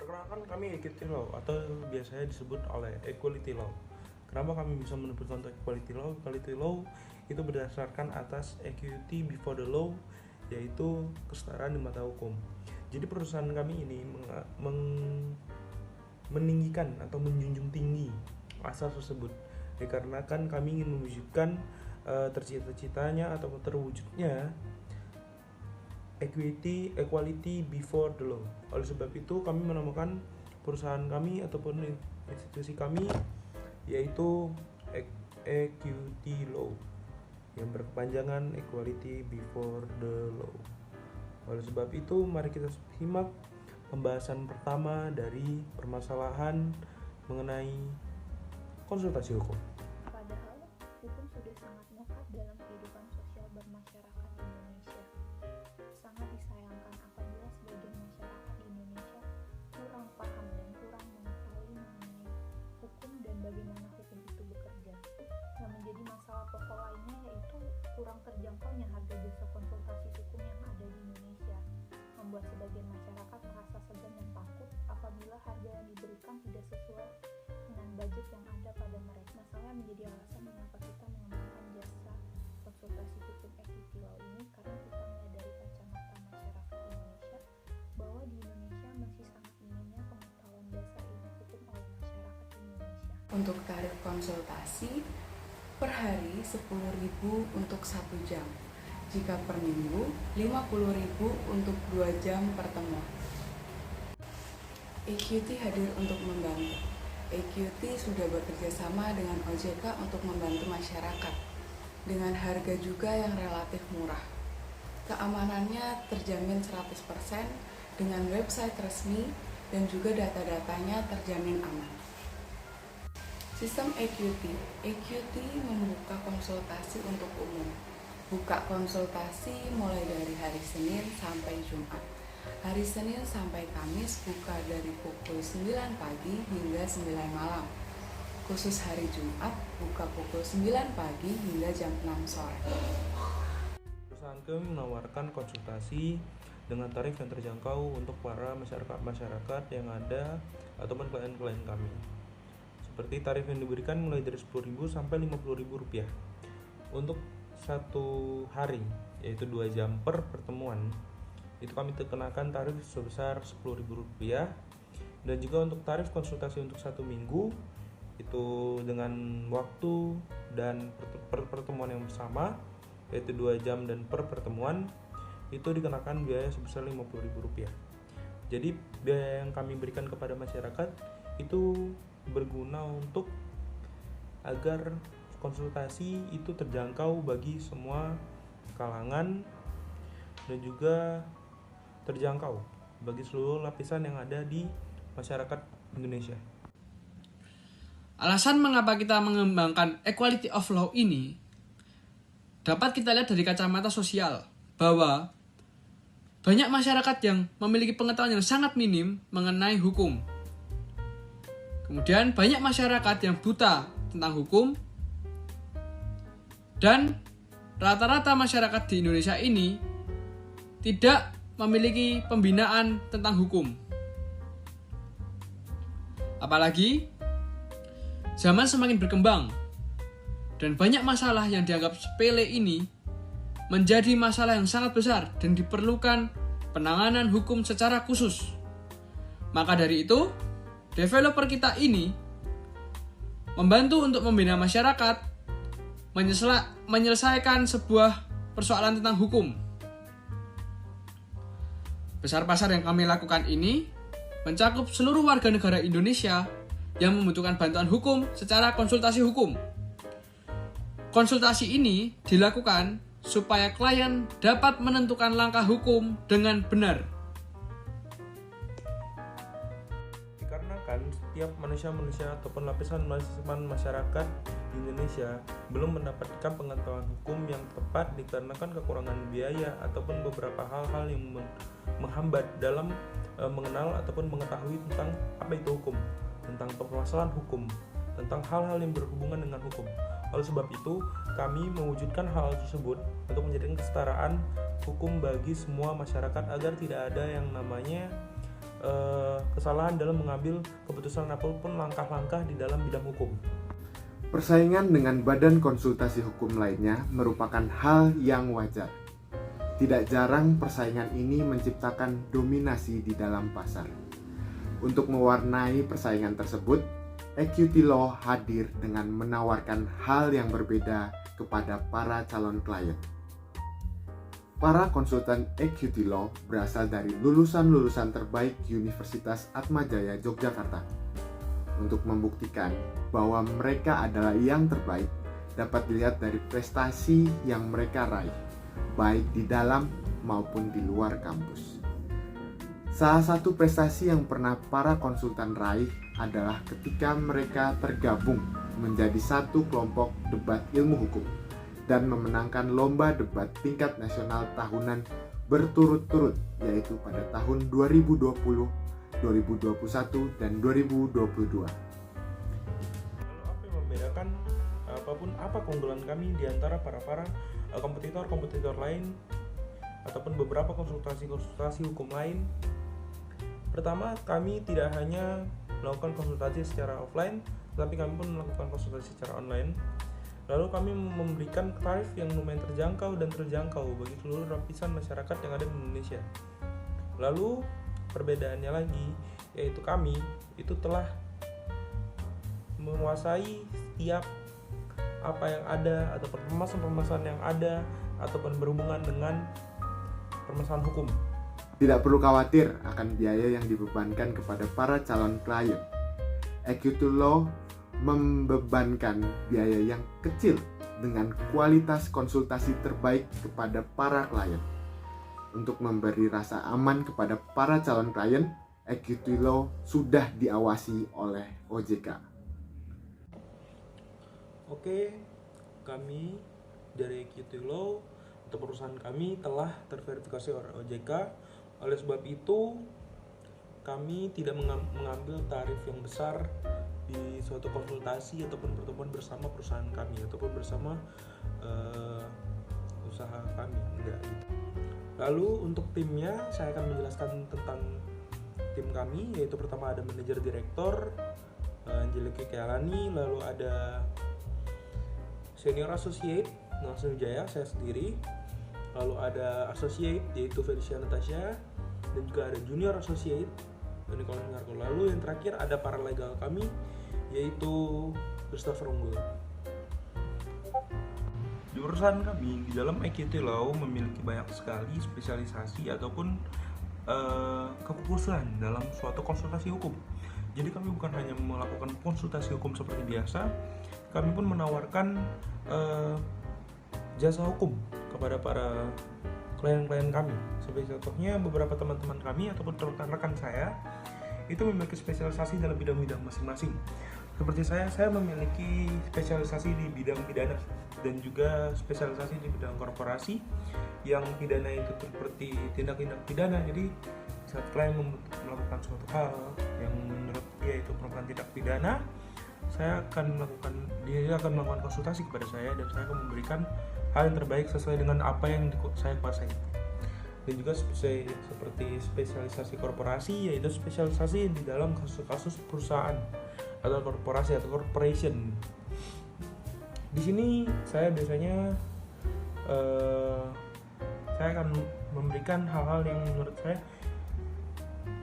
Perkenalkan, kami Equity Law atau biasanya disebut oleh Equality Law. Kenapa kami bisa menyebutkan untuk Equality Law? Equality Law itu berdasarkan atas equity before the law, yaitu kesetaraan di mata hukum. Jadi perusahaan kami ini meninggikan atau menjunjung tinggi asas tersebut, dikarenakan kami ingin mewujudkan tercita-citanya atau terwujudnya equality before the law. Oleh sebab itu kami menamakan perusahaan kami ataupun institusi kami yaitu Equity Law, yang berkepanjangan Equality Before the Law. Oleh sebab itu mari kita simak pembahasan pertama dari permasalahan mengenai konsultasi hukum. Padahal hukum sudah sangat melekat dalam kehidupan sosial bermasyarakat di Indonesia. Sangat disayangkan apabila sebagian masyarakat di Indonesia kurang paham dan kurang mengetahui mengenai hukum dan bagaimana hukum itu bekerja. Yang menjadi masalah pokok lainnya yaitu kurang terjangkaunya harga jasa konsultasi hukum yang ada di Indonesia, membuat sebagian masyarakat merasa segan dan takut apabila harga yang diberikan tidak sesuai dengan budget yang ada pada mereka. Masalah menjadi alasan mengapa kita mengembangkan jasa konsultasi hukum Equity Law ini, karena kita melihat dari kacamata masyarakat Indonesia bahwa di Indonesia masih sangat minimnya pengetahuan dasar ilmu hukum oleh masyarakat Indonesia. Untuk tarif konsultasi per hari 10.000 untuk 1 jam. Jika per minggu 50.000 untuk 2 jam pertemuan. Equity hadir untuk membantu. Equity sudah bekerja sama dengan OJK untuk membantu masyarakat dengan harga juga yang relatif murah. Keamanannya terjamin 100% dengan website resmi dan juga data-datanya terjamin aman. Sistem Equity membuka konsultasi untuk umum. Buka konsultasi mulai dari hari Senin sampai Jumat. Hari Senin sampai Kamis buka dari pukul 9 pagi hingga 9 malam. Khusus hari Jumat buka pukul 9 pagi hingga jam 6 sore. Perusahaan kami menawarkan konsultasi dengan tarif yang terjangkau untuk para masyarakat yang ada ataupun klien-klien kami. Seperti tarif yang diberikan mulai dari 10.000 sampai 50.000 rupiah untuk 1 hari, yaitu 2 jam per pertemuan. Itu kami kenakan tarif sebesar 10.000 rupiah. Dan juga untuk tarif konsultasi untuk 1 minggu itu dengan waktu dan pertemuan yang sama, yaitu 2 jam dan per pertemuan, itu dikenakan biaya sebesar 50.000 rupiah. Jadi biaya yang kami berikan kepada masyarakat itu berguna untuk agar konsultasi itu terjangkau bagi semua kalangan dan juga terjangkau bagi seluruh lapisan yang ada di masyarakat Indonesia. Alasan mengapa kita mengembangkan Equality of Law ini dapat kita lihat dari kacamata sosial, bahwa banyak masyarakat yang memiliki pengetahuan yang sangat minim mengenai hukum. Kemudian banyak masyarakat yang buta tentang hukum, dan rata-rata masyarakat di Indonesia ini tidak memiliki pembinaan tentang hukum. Apalagi zaman semakin berkembang dan banyak masalah yang dianggap sepele ini menjadi masalah yang sangat besar dan diperlukan penanganan hukum secara khusus. Maka dari itu, developer kita ini membantu untuk membina masyarakat menyelesaikan sebuah persoalan tentang hukum. Besar pasar yang kami lakukan ini mencakup seluruh warga negara Indonesia yang membutuhkan bantuan hukum secara konsultasi hukum. Konsultasi ini dilakukan supaya klien dapat menentukan langkah hukum dengan benar. Dikarenakan setiap manusia ataupun lapisan masyarakat di Indonesia belum mendapatkan pengetahuan hukum yang tepat dikarenakan kekurangan biaya ataupun beberapa hal-hal yang menghambat dalam mengenal ataupun mengetahui tentang apa itu hukum, tentang permasalahan hukum, tentang hal-hal yang berhubungan dengan hukum. Oleh sebab itu, kami mewujudkan hal tersebut untuk menjadikan kesetaraan hukum bagi semua masyarakat agar tidak ada yang namanya kesalahan dalam mengambil keputusan apapun langkah-langkah di dalam bidang hukum. Persaingan dengan badan konsultasi hukum lainnya merupakan hal yang wajar. Tidak jarang persaingan ini menciptakan dominasi di dalam pasar. Untuk mewarnai persaingan tersebut, EQT Law hadir dengan menawarkan hal yang berbeda kepada para calon klien. Para konsultan EQT Law berasal dari lulusan-lulusan terbaik Universitas Atmajaya Yogyakarta. Untuk membuktikan bahwa mereka adalah yang terbaik, dapat dilihat dari prestasi yang mereka raih, baik di dalam maupun di luar kampus. Salah satu prestasi yang pernah para konsultan raih adalah ketika mereka tergabung menjadi satu kelompok debat ilmu hukum dan memenangkan lomba debat tingkat nasional tahunan berturut-turut, yaitu pada tahun 2020, 2021, dan 2022. Lalu apa yang membedakan apa keunggulan kami di antara para kompetitor lain ataupun beberapa konsultasi hukum lain? Pertama, kami tidak hanya melakukan konsultasi secara offline, tetapi kami pun melakukan konsultasi secara online. Lalu kami memberikan tarif yang lumayan terjangkau bagi seluruh lapisan masyarakat yang ada di Indonesia. Lalu perbedaannya lagi, yaitu kami itu telah menguasai setiap apa yang ada ataupun permasalahan yang ada ataupun berhubungan dengan permasalahan hukum. Tidak perlu khawatir akan biaya yang dibebankan kepada para calon klien. EQT Law membebankan biaya yang kecil dengan kualitas konsultasi terbaik kepada para klien. Untuk memberi rasa aman kepada para calon klien, EQT Law sudah diawasi oleh OJK. Oke, kami dari EQT Law atau perusahaan kami telah terverifikasi oleh OJK. Oleh sebab itu, kami tidak mengambil tarif yang besar di suatu konsultasi ataupun pertemuan bersama perusahaan kami ataupun bersama usaha kami, enggak gitu. Lalu untuk timnya, saya akan menjelaskan tentang tim kami, yaitu pertama ada manajer direktor Angeliki Kealani, lalu ada senior associate Nelson Wijaya, saya sendiri, lalu ada associate yaitu Felicia Natasha, dan juga ada junior associate Nicholas Narko. Lalu yang terakhir ada paralegal kami yaitu Christopher Unggul. Di perusahaan kami di dalam EQT Law memiliki banyak sekali spesialisasi ataupun kekhususan dalam suatu konsultasi hukum. Jadi kami bukan hanya melakukan konsultasi hukum seperti biasa, kami pun menawarkan jasa hukum kepada para klien-klien kami. Sebagai contohnya, beberapa teman-teman kami ataupun rekan-rekan saya itu memiliki spesialisasi dalam bidang-bidang masing-masing. Seperti saya memiliki spesialisasi di bidang pidana dan juga spesialisasi di bidang korporasi yang pidana itu seperti tindak-tindak pidana. Jadi saat klien melakukan suatu hal yang menurut dia itu merupakan tindak pidana, dia akan melakukan konsultasi kepada saya dan saya akan memberikan hal yang terbaik sesuai dengan apa yang saya kuasai. Dan juga seperti spesialisasi korporasi, yaitu spesialisasi di dalam kasus-kasus perusahaan atau korporasi atau corporation. Di sini saya biasanya saya akan memberikan hal-hal yang menurut saya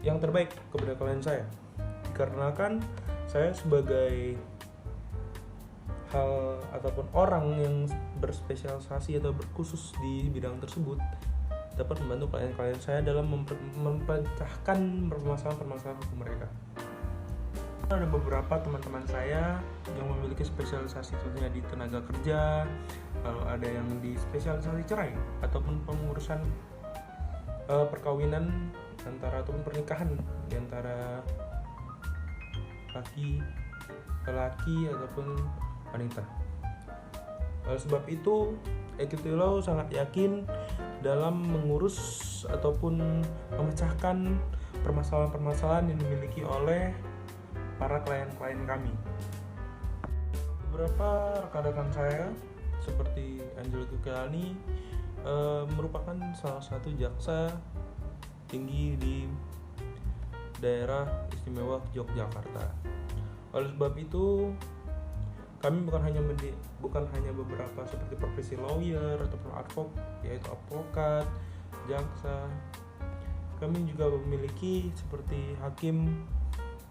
yang terbaik kepada klien saya, dikarenakan saya sebagai hal ataupun orang yang berspesialisasi atau berkhusus di bidang tersebut dapat membantu klien-klien saya dalam memecahkan permasalahan-permasalahan hukum mereka. Ada beberapa teman-teman saya yang memiliki spesialisasi tentunya di tenaga kerja, lalu ada yang di spesialisasi cerai ataupun pengurusan perkawinan antara ataupun pernikahan di antara laki-laki ataupun wanita. Oleh sebab itu, EQT Law sangat yakin dalam mengurus ataupun memecahkan permasalahan-permasalahan yang dimiliki oleh para klien-klien kami. Beberapa rekan-rekan saya seperti Angeliki Kealani merupakan salah satu jaksa tinggi di Daerah Istimewa Yogyakarta. Oleh sebab itu, kami bukan hanya beberapa seperti profesi lawyer ataupun yaitu advokat, jaksa. Kami juga memiliki seperti hakim,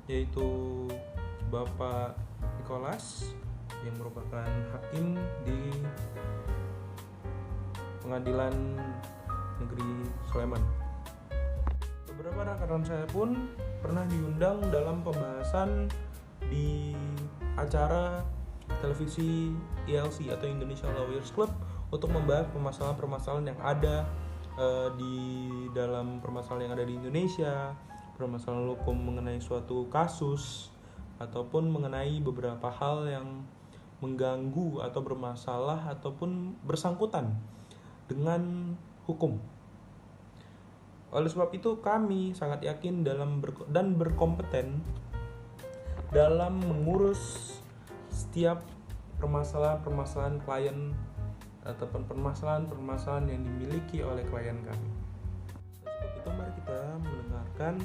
yaitu Bapak Nicholas yang merupakan hakim di Pengadilan Negeri Sleman. Beberapa rekan saya pun pernah diundang dalam pembahasan di acara televisi ILC atau Indonesia Lawyers Club untuk membahas permasalahan-permasalahan yang ada di dalam permasalahan yang ada di Indonesia, permasalahan hukum mengenai suatu kasus ataupun mengenai beberapa hal yang mengganggu atau bermasalah ataupun bersangkutan dengan hukum. Oleh sebab itu kami sangat yakin dan berkompeten dalam mengurus setiap permasalahan klien ataupun permasalahan yang dimiliki oleh klien kami. Sebab itu mari kita mendengarkan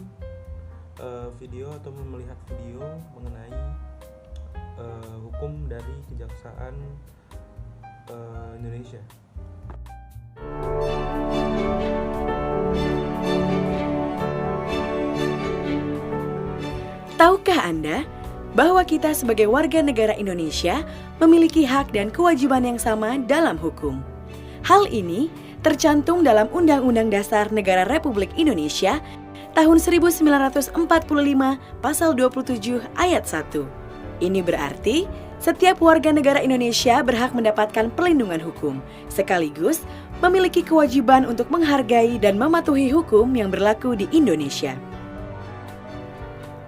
video atau melihat video mengenai hukum dari Kejaksaan Indonesia. Tahukah Anda bahwa kita sebagai warga negara Indonesia memiliki hak dan kewajiban yang sama dalam hukum? Hal ini tercantum dalam Undang-Undang Dasar Negara Republik Indonesia tahun 1945 pasal 27 ayat 1. Ini berarti setiap warga negara Indonesia berhak mendapatkan perlindungan hukum, sekaligus memiliki kewajiban untuk menghargai dan mematuhi hukum yang berlaku di Indonesia.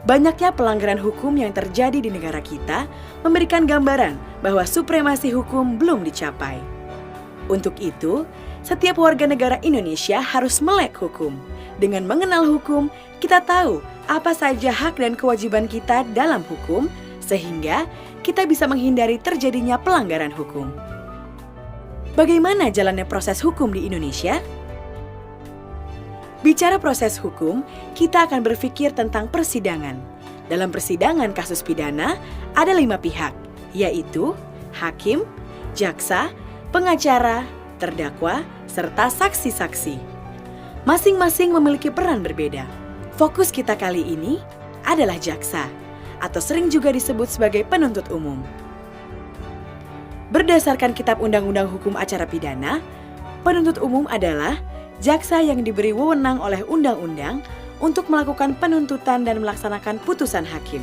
Banyaknya pelanggaran hukum yang terjadi di negara kita memberikan gambaran bahwa supremasi hukum belum dicapai. Untuk itu, setiap warga negara Indonesia harus melek hukum. Dengan mengenal hukum, kita tahu apa saja hak dan kewajiban kita dalam hukum, sehingga kita bisa menghindari terjadinya pelanggaran hukum. Bagaimana jalannya proses hukum di Indonesia? Bicara proses hukum, kita akan berpikir tentang persidangan. Dalam persidangan kasus pidana, ada 5 pihak, yaitu hakim, jaksa, pengacara, terdakwa, serta saksi-saksi. Masing-masing memiliki peran berbeda. Fokus kita kali ini adalah jaksa, atau sering juga disebut sebagai penuntut umum. Berdasarkan Kitab Undang-Undang Hukum Acara Pidana, penuntut umum adalah jaksa yang diberi wewenang oleh undang-undang untuk melakukan penuntutan dan melaksanakan putusan hakim.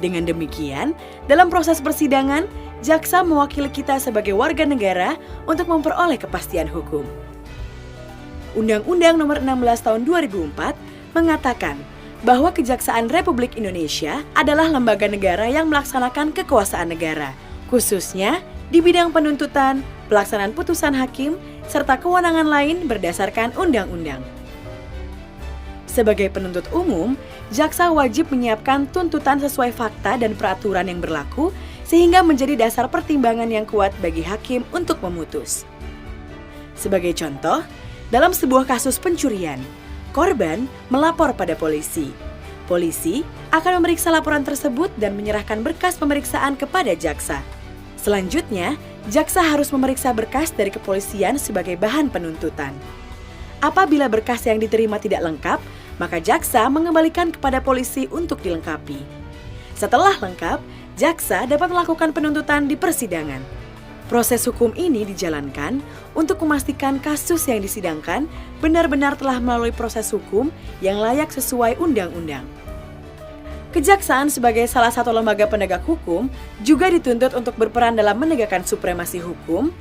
Dengan demikian, dalam proses persidangan, jaksa mewakili kita sebagai warga negara untuk memperoleh kepastian hukum. Undang-Undang Nomor 16 Tahun 2004 mengatakan bahwa Kejaksaan Republik Indonesia adalah lembaga negara yang melaksanakan kekuasaan negara, khususnya di bidang penuntutan, pelaksanaan putusan hakim, serta kewenangan lain berdasarkan undang-undang. Sebagai penuntut umum, jaksa wajib menyiapkan tuntutan sesuai fakta dan peraturan yang berlaku sehingga menjadi dasar pertimbangan yang kuat bagi hakim untuk memutus. Sebagai contoh, dalam sebuah kasus pencurian, korban melapor pada polisi. Polisi akan memeriksa laporan tersebut dan menyerahkan berkas pemeriksaan kepada jaksa. Selanjutnya, jaksa harus memeriksa berkas dari kepolisian sebagai bahan penuntutan. Apabila berkas yang diterima tidak lengkap, maka jaksa mengembalikan kepada polisi untuk dilengkapi. Setelah lengkap, jaksa dapat melakukan penuntutan di persidangan. Proses hukum ini dijalankan untuk memastikan kasus yang disidangkan benar-benar telah melalui proses hukum yang layak sesuai undang-undang. Kejaksaan sebagai salah satu lembaga penegak hukum juga dituntut untuk berperan dalam menegakkan supremasi hukum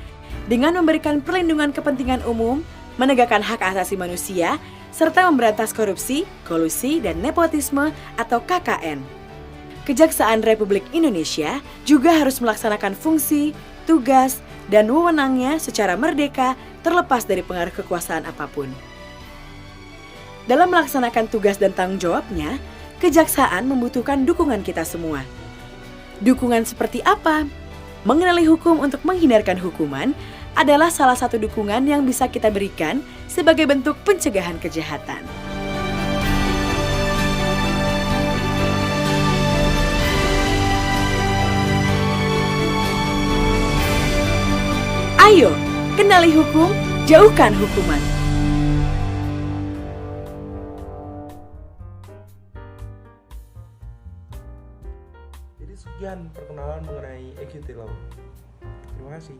dengan memberikan perlindungan kepentingan umum, menegakkan hak asasi manusia, serta memberantas korupsi, kolusi, dan nepotisme atau KKN. Kejaksaan Republik Indonesia juga harus melaksanakan fungsi, tugas, dan wewenangnya secara merdeka terlepas dari pengaruh kekuasaan apapun. Dalam melaksanakan tugas dan tanggung jawabnya, kejaksaan membutuhkan dukungan kita semua. Dukungan seperti apa? Mengenali hukum untuk menghindarkan hukuman adalah salah satu dukungan yang bisa kita berikan sebagai bentuk pencegahan kejahatan. Ayo, kenali hukum, jauhkan hukuman. Jadi sekian perkenalan mengenai EQT Law. Terima kasih.